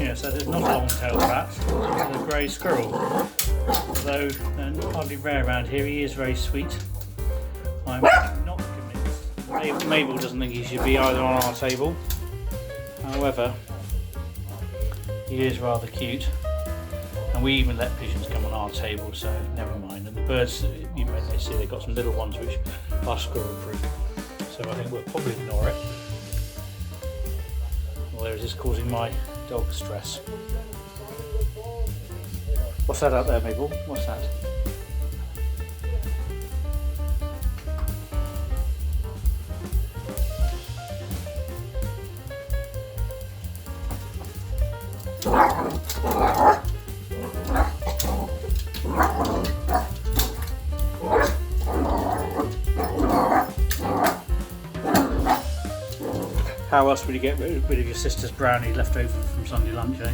Yeah, so there's not a long-tailed rat, there's a grey squirrel. Although they're hardly rare around here, he is very sweet. I'm not convinced. Mabel doesn't think he should be either on our table. However, he is rather cute. And we even let pigeons come on our table, so never mind. And the birds, you may see they've got some little ones which are squirrel proof. So I think we'll probably ignore it. Although it is causing my dog stress. What's that out there, Mabel? What's that? How else would you get rid of your sister's brownie left over from Sunday lunch, eh?